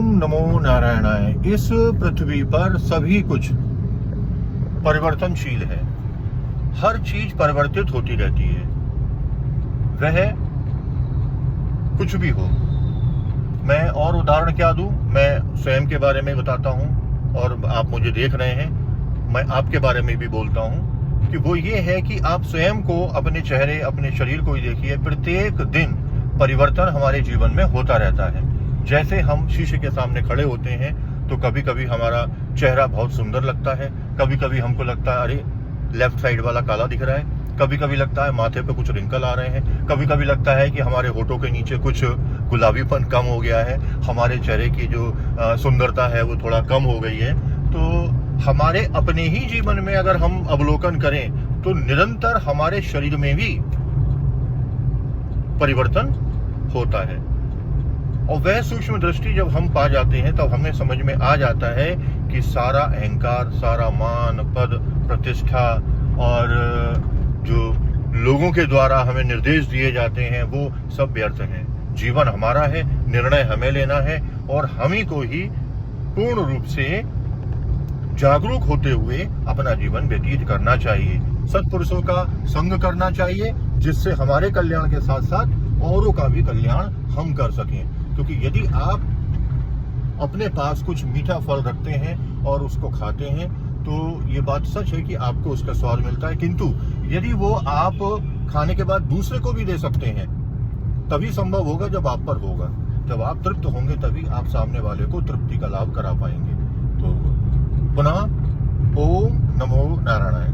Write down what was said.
ओम नमो नारायणाय। इस पृथ्वी पर सभी कुछ परिवर्तनशील है। हर चीज परिवर्तित होती रहती है, वह कुछ भी हो। मैं और उदाहरण क्या दूं, मैं स्वयं के बारे में बताता हूं और आप मुझे देख रहे हैं, मैं आपके बारे में भी बोलता हूं कि वो ये है कि आप स्वयं को, अपने चेहरे, अपने शरीर को ही देखिए। प्रत्येक दिन परिवर्तन हमारे जीवन में होता रहता है। जैसे हम शीशे के सामने खड़े होते हैं तो कभी कभी हमारा चेहरा बहुत सुंदर लगता है, कभी कभी हमको लगता है अरे लेफ्ट साइड वाला काला दिख रहा है, कभी कभी लगता है माथे पे कुछ रिंकल आ रहे हैं, कभी कभी लगता है कि हमारे होठों के नीचे कुछ गुलाबीपन कम हो गया है, हमारे चेहरे की जो सुंदरता है वो थोड़ा कम हो गई है। तो हमारे अपने ही जीवन में अगर हम अवलोकन करें तो निरंतर हमारे शरीर में भी परिवर्तन होता है। और वह सूक्ष्म दृष्टि जब हम पा जाते हैं तब हमें समझ में आ जाता है कि सारा अहंकार, सारा मान, पद, प्रतिष्ठा और जो लोगों के द्वारा हमें निर्देश दिए जाते हैं वो सब व्यर्थ हैं। जीवन हमारा है, निर्णय हमें लेना है और हम ही को ही पूर्ण रूप से जागरूक होते हुए अपना जीवन व्यतीत करना चाहिए। सत्पुरुषों का संग करना चाहिए, जिससे हमारे कल्याण के साथ साथ औरों का भी कल्याण हम कर सकें। क्योंकि यदि आप अपने पास कुछ मीठा फल रखते हैं और उसको खाते हैं तो ये बात सच है कि आपको उसका स्वाद मिलता है, किंतु यदि वो आप खाने के बाद दूसरे को भी दे सकते हैं तभी संभव होगा जब आप पर होगा। जब आप तृप्त होंगे तभी आप सामने वाले को तृप्ति का लाभ करा पाएंगे। तो पुनः ओम नमो नारायणाय।